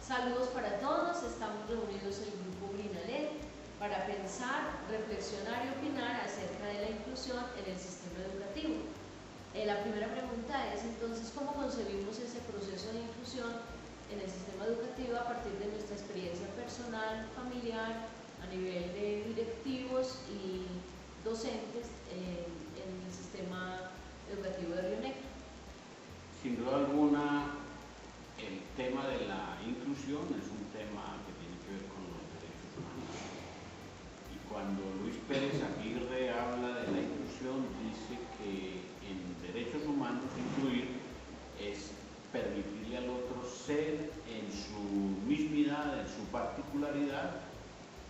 Saludos para todos, estamos reunidos en el Grupo Grinalet para pensar, reflexionar y opinar acerca de la inclusión en el sistema educativo. La primera pregunta es entonces, ¿cómo concebimos ese proceso de inclusión en el sistema educativo a partir de nuestra experiencia personal, familiar, a nivel de directivos y docentes en el sistema educativo de Río Negro? Sin duda alguna, el tema de la inclusión es un tema que tiene que ver con los derechos humanos. Y cuando Luis Pérez Aguirre habla de la inclusión, dice que en derechos humanos incluir es permitirle al otro ser en su mismidad, en su particularidad,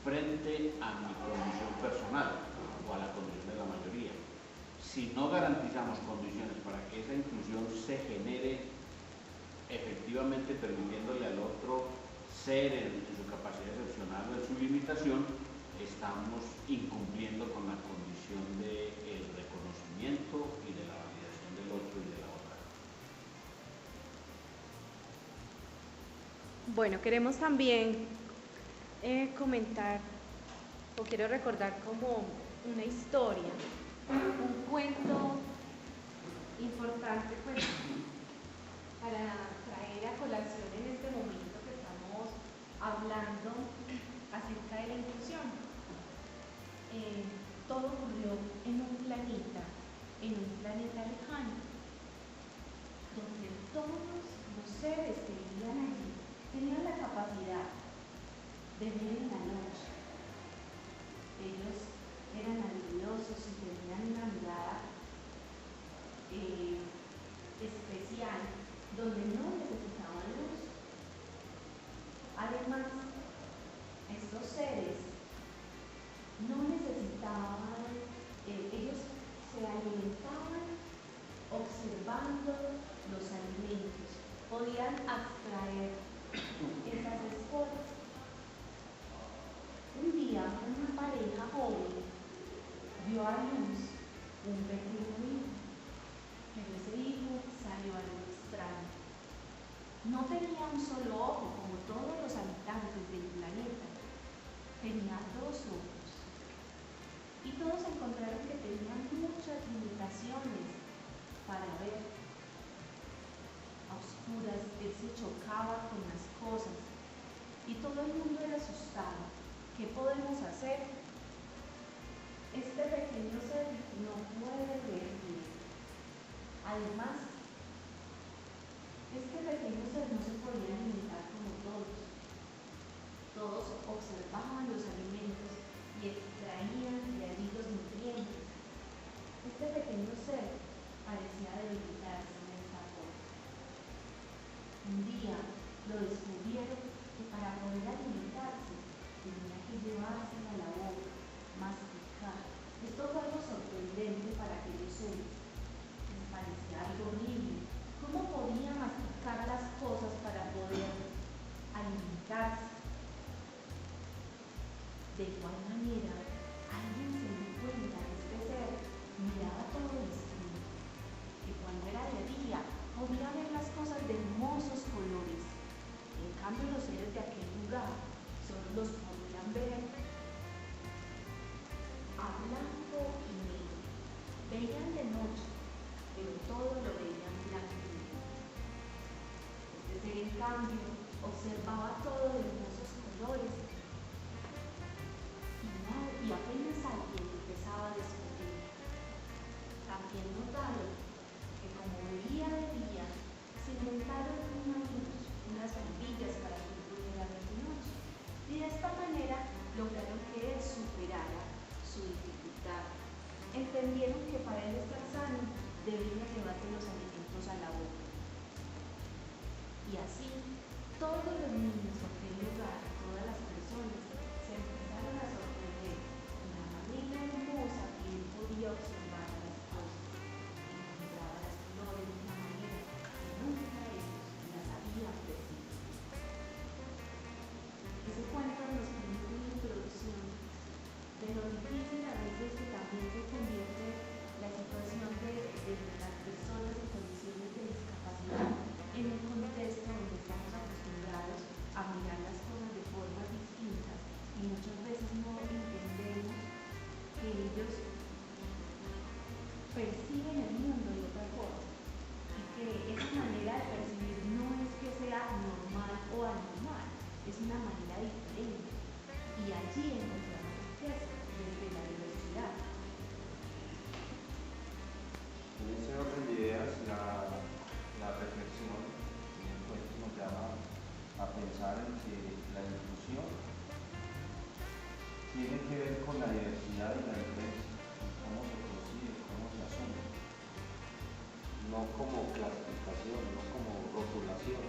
frente a mi condición personal o a la condición de la mayoría. Si no garantizamos condiciones para que esa inclusión se genere efectivamente permitiéndole al otro ser en su capacidad excepcional o en su limitación, estamos incumpliendo con la condición del reconocimiento y de la validación del otro y de la otra. Bueno, queremos también comentar, o quiero recordar como una historia, un cuento importante pues, para traer a colación en este momento que estamos hablando acerca de la inclusión. Todo ocurrió en un planeta lejano, donde todos los seres que vivían allí tenían la capacidad de ver en la noche. Ellos eran habilidosos y tenían una mirada especial, donde no necesitaban luz. Además, estos seres no necesitaban, ellos se alimentaban observando los alimentos, podían abstraer esas esporas. Un día, una pareja joven dio a luz un pequeño hijo, pero ese hijo salió algo extraño. No tenía un solo ojo como todos los habitantes del planeta, tenía dos ojos. Y todos encontraron que tenían muchas limitaciones para ver. A oscuras, él se chocaba con las cosas y todo el mundo era asustado. ¿Qué podemos hacer? Este pequeño ser no puede ver bien. Además, este pequeño ser no se podía alimentar como todos. Todos observaban los alimentos y extraían de allí los nutrientes. Este pequeño ser parecía debilitarse en esta forma. Un día lo descubrieron que para poder alimentarse tenía que llevársela a la boca, masticar. Esto fue algo sorprendente para aquellos seres. Les parecía algo horrible. ¿Cómo podía masticar las cosas para poder alimentarse? De igual manera, alguien se dio cuenta que este ser miraba todo distinto, que cuando era de día podía ver las cosas de hermosos colores. En cambio, los seres de aquel lugar solo los podían ver a blanco y negro. Veían de noche, pero todo lo veían blanco y negro. Este ser, en cambio, observaba todo de hermosos colores. Y apenas alguien empezaba a descubrir. También notaron que como veía de día, se inventaron una luz, unas bombillas para que pudiera ver de noche. Y de esta manera lograron que él superara su dificultad. Entendieron que para él estar sano debía llevarse los alimentos a la boca. Y así, todos los niños de aquel lugar, todas las personas, se empezaron a sorprender con la manera hermosa que él podía observar las cosas. Encontraba las flores de una manera que nunca ellos las habían percibido. Ese cuento nos permite una introducción de lo difícil a veces que también se convierte la situación de las personas en condiciones de discapacidad en un contexto donde estamos acostumbrados a perciben el mundo de otra forma y que esa manera de percibir no es que sea normal o anormal, es una manera diferente y allí encontramos riqueza desde la diversidad. En ese orden de ideas, la reflexión en el cuento nos llama a pensar en que la inclusión tiene que ver con la diversidad y la diferencia, cómo se concibe, cómo se asume, no como clasificación, no como rotulación,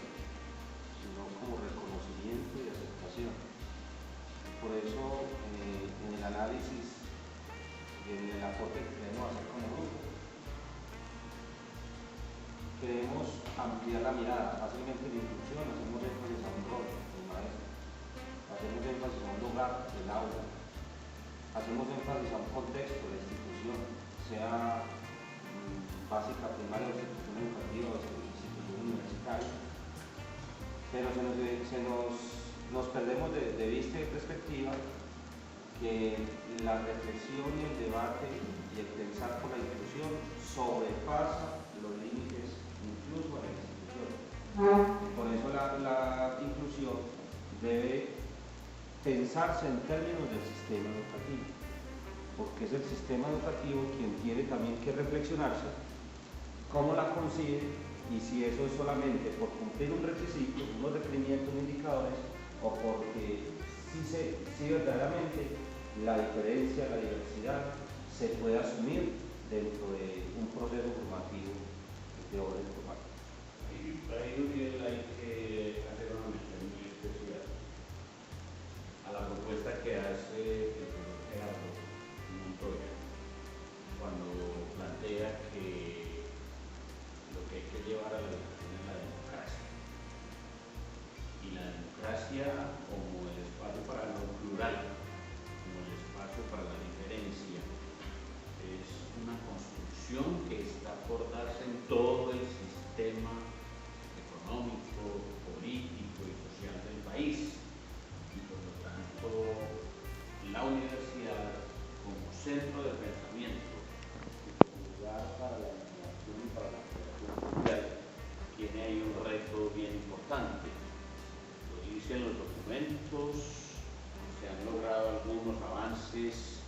sino como reconocimiento y aceptación. Por eso, en el análisis y en el aporte que queremos hacer como grupo, queremos ampliar la mirada. Fácilmente en inclusión hacemos énfasis a un rol, el maestro, hacemos énfasis a un lugar, el aula, hacemos énfasis a un contexto, la institución, sea básica, primaria, institución educativa o institución universitaria, pero nos perdemos de vista y de perspectiva que la reflexión y el debate y el pensar por la inclusión sobrepasa los límites incluso a la institución. Por eso la inclusión debe pensarse en términos del sistema educativo, porque es el sistema educativo quien tiene también que reflexionarse cómo la concibe y si eso es solamente por cumplir un requisito, unos requerimientos, indicadores, o porque si verdaderamente la diferencia, la diversidad se puede asumir dentro de un proceso formativo de orden formal. Ahí Uriel, hay que hacer una mención muy especial a la propuesta que hace el profesor Gerardo Montoya cuando plantea que lo que hay que llevar a la educación es la democracia. Y la democracia como el espacio para lo plural, como el espacio para la diferencia, es una construcción que está por darse en todo el sistema económico, político y social del país. Y por lo tanto, la universidad como centro de pensamiento, como lugar para la innovación y para la creación social, tiene ahí un reto bien importante. Lo dicen los documentos, se han logrado algunos avances,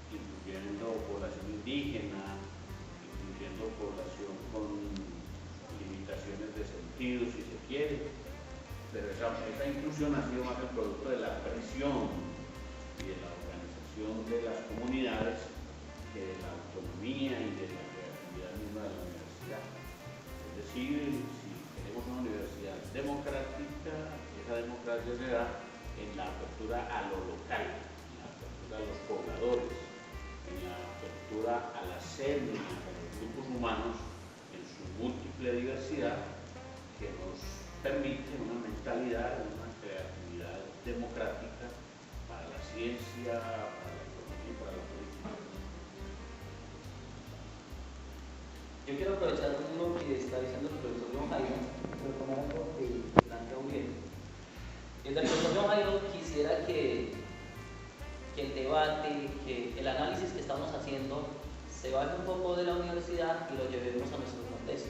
incluyendo población indígena, incluyendo población con limitaciones de sentido, si se quiere, pero esa inclusión ha sido más el producto de la presión y de la organización de las comunidades que de la autonomía y de la creatividad misma de la universidad. Es decir, si queremos una universidad democrática, esa democracia se da en la apertura a lo local, en la apertura a los pobladores, en la apertura a las etnias, a los grupos humanos, en su múltiple diversidad, que nos permite una mentalidad, una creatividad democrática para la ciencia, para la economía y para la política. Yo quiero aprovechar lo que está diciendo el profesor John Jairo, retomar algo que plantea Uriel. El profesor John Jairo quisiera que el debate, que el análisis que estamos haciendo se baje un poco de la universidad y lo llevemos a nuestro contexto.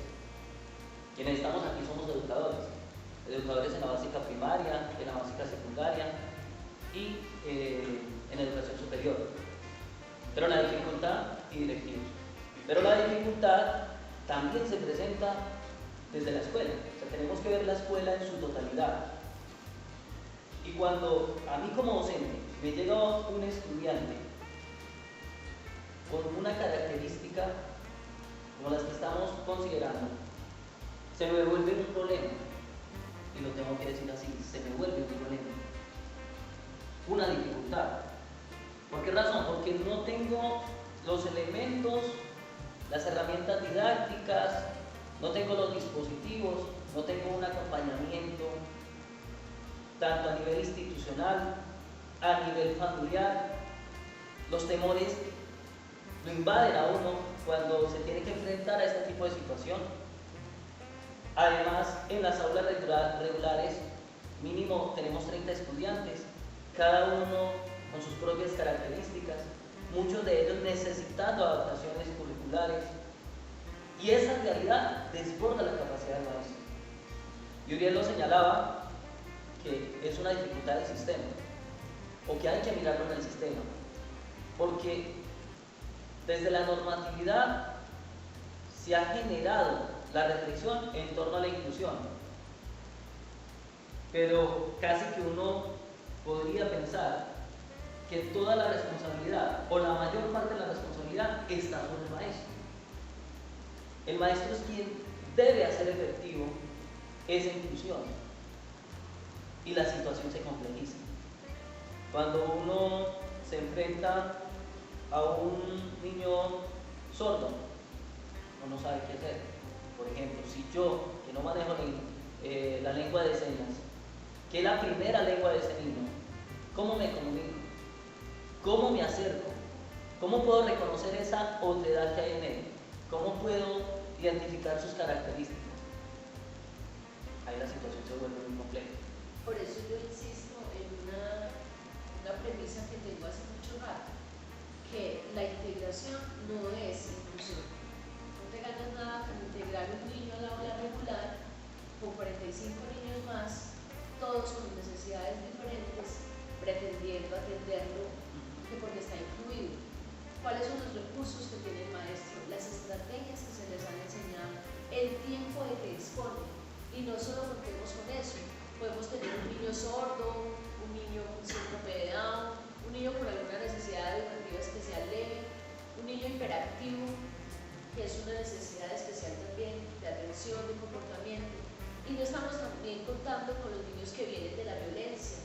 Quienes estamos aquí somos educadores en la básica primaria, en la básica secundaria y en educación superior. Pero la dificultad y directivos. Pero la dificultad también se presenta desde la escuela. O sea, tenemos que ver la escuela en su totalidad. Y cuando a mí como docente me llega un estudiante con una característica como las que estamos considerando, se me vuelve un problema. Y lo tengo que decir así, se me vuelve un problema. Una dificultad. ¿Por qué razón? Porque no tengo los elementos, las herramientas didácticas, no tengo los dispositivos, no tengo un acompañamiento, tanto a nivel institucional, a nivel familiar. Los temores lo invaden a uno cuando se tiene que enfrentar a este tipo de situación. Además, en las aulas regulares, mínimo tenemos 30 estudiantes, cada uno con sus propias características. muchos de ellos necesitando adaptaciones curriculares, y esa realidad desborda la capacidad del maestro. Y Uriel lo señalaba, que es una dificultad del sistema, o que hay que mirarlo en el sistema, porque desde la normatividad se ha generado la reflexión en torno a la inclusión, pero casi que uno podría pensar que toda la responsabilidad, o la mayor parte de la responsabilidad, está sobre el maestro. El maestro es quien debe hacer efectivo esa inclusión, y la situación se complejiza. Cuando uno se enfrenta a un niño sordo, uno no sabe qué hacer. Por ejemplo, si yo, que no manejo la lengua de señas, que es la primera lengua de ese niño, ¿cómo me comunico? ¿Cómo me acerco? ¿Cómo puedo reconocer esa otredad que hay en él? ¿Cómo puedo identificar sus características? Ahí la situación se vuelve muy compleja. Por eso yo insisto en una premisa que tengo hace mucho rato, que la integración no es inclusión. No te ganas nada con integrar un niño a la aula regular con 45 niños más, todos con necesidades diferentes, pretendiendo atenderlo que porque está incluido. ¿Cuáles son los recursos que tiene el maestro? Las estrategias que se les han enseñado, el tiempo de que dispone. Y no solo contemos con eso, podemos tener un niño sordo, un niño con síndrome de Down, un niño con alguna necesidad educativa especial leve, un niño hiperactivo, que es una necesidad especial también de atención, de comportamiento. Y no estamos también contando con los niños que vienen de la violencia,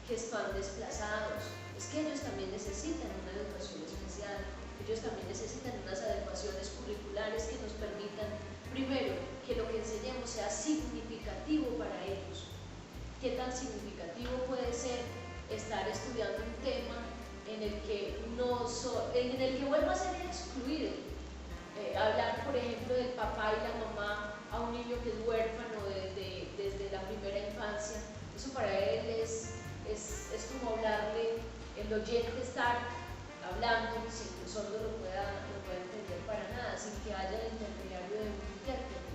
que están desplazados. Es que ellos también necesitan una educación especial, ellos también necesitan unas adecuaciones curriculares que nos permitan, primero, que lo que enseñemos sea significativo para ellos. ¿Qué tan significativo puede ser estar estudiando un tema en el que vuelva a ser excluido? Hablar, por ejemplo, del papá y la mamá a un niño que es huérfano desde la primera infancia, eso para él es como hablarle, el oyente estar hablando sin que el sordo lo pueda entender para nada, sin que haya el intermediario de un intérprete.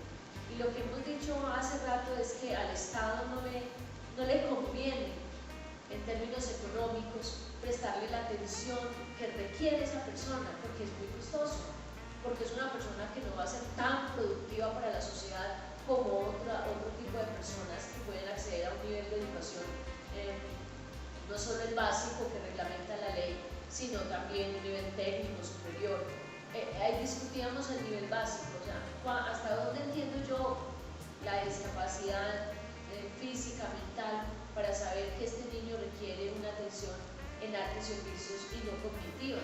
Y lo que hemos dicho hace rato es que al Estado no le conviene, en términos económicos, prestarle la atención que requiere esa persona, porque es muy costoso, porque es una persona que no va a ser tan productiva para la sociedad como otro tipo de personas que pueden acceder a un nivel de educación, no solo el básico que reglamenta la ley, sino también un nivel técnico superior. Ahí discutíamos el nivel básico, o sea, hasta dónde entiendo yo la discapacidad física, mental, para saber que este niño requiere una atención en artes y oficios y no cognitiva,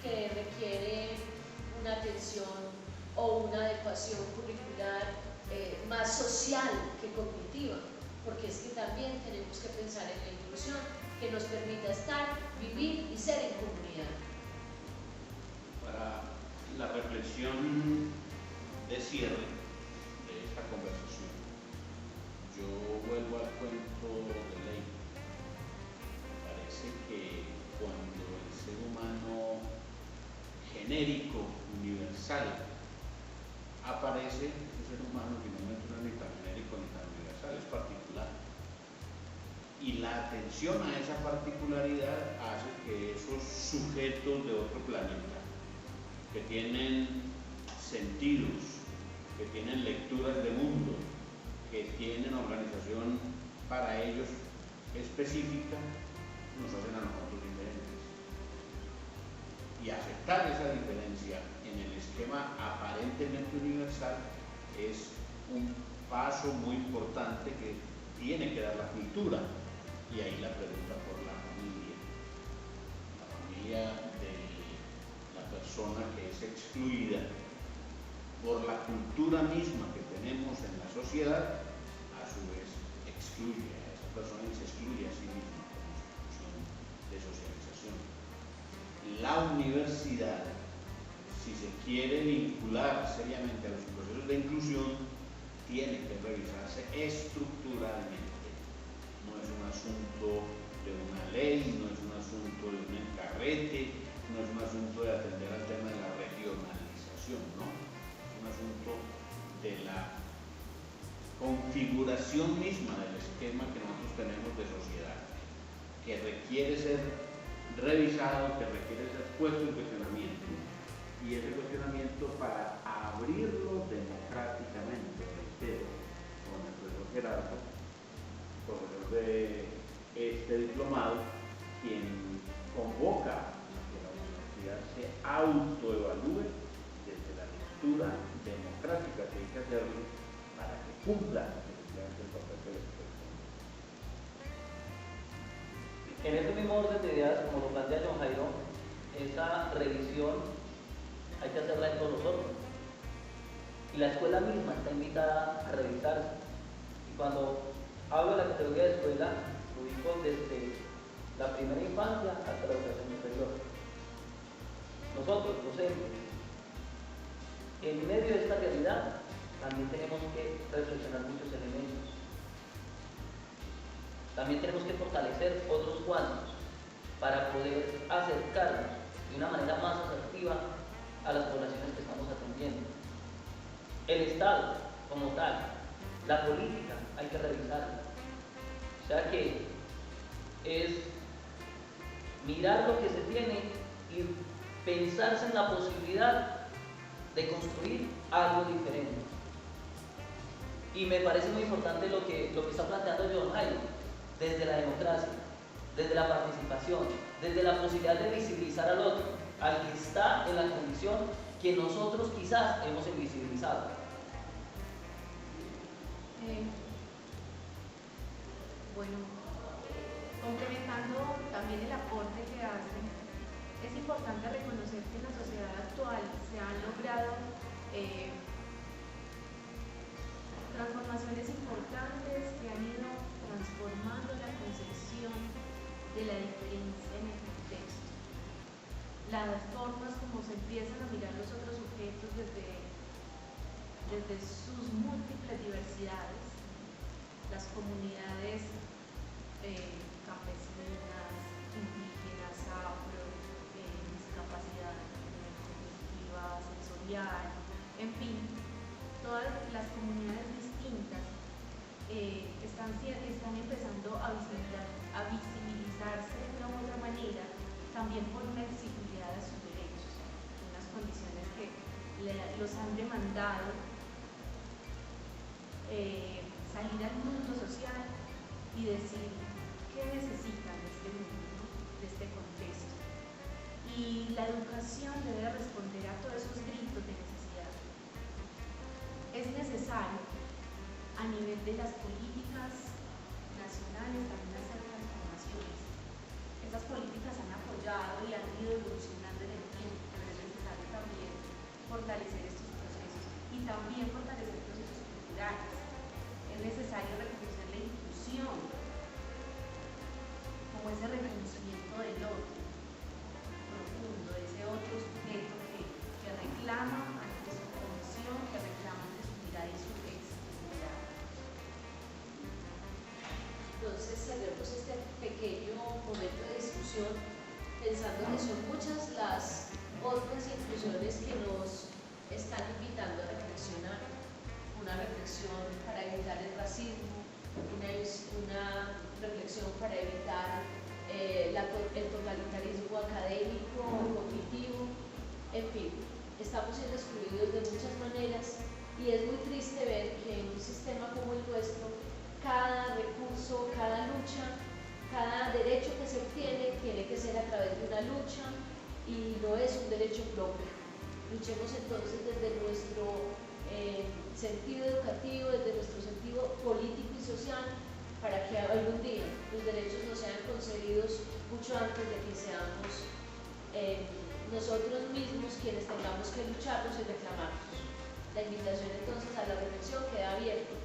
que requiere una atención o una adecuación curricular más social que cognitiva, porque es que también tenemos que pensar en la inclusión que nos permita estar, vivir y ser en comunidad. Para la reflexión de cierre de esta conversación, yo vuelvo al cuento de ley. Me parece que cuando el ser humano genérico, universal, aparece, un ser humano finalmente no es ni tan genérico ni tan universal, es particular. Y la atención a esa particularidad hace que esos sujetos de otro planeta, que tienen sentidos, que tienen lecturas de mundo, que tienen organización para ellos específica, nos hacen a nosotros diferentes. Y aceptar esa diferencia en el esquema aparentemente universal es un paso muy importante que tiene que dar la cultura. Y ahí la pregunta por la familia de la persona que es excluida por la cultura misma que tenemos en la sociedad, a su vez excluye a esa persona y se excluye a sí misma como institución de socialización. La universidad, si se quiere vincular seriamente a los procesos de inclusión, tiene que revisarse estructuralmente. No es un asunto de una ley, no es un asunto de un encarrete, no es un asunto de atender al tema de la regionalización, ¿no? Es un asunto de la configuración misma del esquema que nosotros tenemos de sociedad, que requiere ser revisado, que requiere ser puesto en cuestionamiento, y ese cuestionamiento para abrirlo democráticamente, reitero, con el profesor Gerardo, profesor de este diplomado, quien convoca a que la universidad se autoevalúe desde la lectura democrática que hay que hacerlo para que cumpla efectivamente el papel que les corresponde. En ese mismo orden de ideas, como lo plantea John Jairo, esa revisión hay que hacerla en todos los órdenes. Y la escuela misma está invitada a revisarse. Y cuando hablo de la categoría de escuela, lo digo desde la primera infancia hasta la educación superior. Nosotros, docentes, en medio de esta realidad, también tenemos que reflexionar muchos elementos. También tenemos que fortalecer otros cuadros para poder acercarnos de una manera más asertiva a las poblaciones que estamos atendiendo. El Estado, como tal, la política, hay que revisarla. O sea que es mirar lo que se tiene y pensarse en la posibilidad de construir algo diferente. Y me parece muy importante lo que está planteando John Jairo, desde la democracia, desde la participación, desde la posibilidad de visibilizar al otro, al que está en la condición que nosotros quizás hemos invisibilizado. Bueno, complementando también el aporte que hacen, es importante reconocer que en la sociedad actual se han logrado transformaciones importantes que han ido transformando la concepción de la diferencia en el contexto. Las formas como se empiezan a mirar los otros sujetos desde sus múltiples diversidades, las comunidades campesinas, indígenas, afro, discapacidad cognitiva, sensorial, en fin, todas las comunidades distintas están empezando a visibilizarse de una u otra manera, también por una exigibilidad de sus derechos, unas condiciones que los han demandado salir al mundo social y decir qué necesitan de este mundo, de este contexto. Y la educación debe responder a todos esos gritos de necesidad. Es necesario, a nivel de las políticas nacionales, también hacer transformaciones. Esas políticas han apoyado y han ido evolucionando en el tiempo, pero es necesario también fortalecer estos procesos y también fortalecer procesos culturales. Es necesario reconocer la inclusión como ese reconocimiento del otro profundo, de ese otro sujeto que reclama ante su condición, que reclama ante su mirada y su existencia. Entonces cerremos este pequeño momento de discusión pensando que son muchas las otras inclusiones que nos están invitando a reflexionar. Una reflexión para evitar el racismo, una reflexión para evitar el totalitarismo académico o cognitivo, en fin, estamos siendo excluidos de muchas maneras y es muy triste ver que en un sistema como el nuestro, cada recurso, cada lucha, cada derecho que se obtiene tiene que ser a través de una lucha y no es un derecho propio. Luchemos entonces desde nuestro sentido educativo, desde nuestro sentido político y social, para que algún día los derechos nos sean concedidos mucho antes de que seamos nosotros mismos quienes tengamos que lucharlos y reclamarlos. La invitación entonces a la reflexión queda abierta.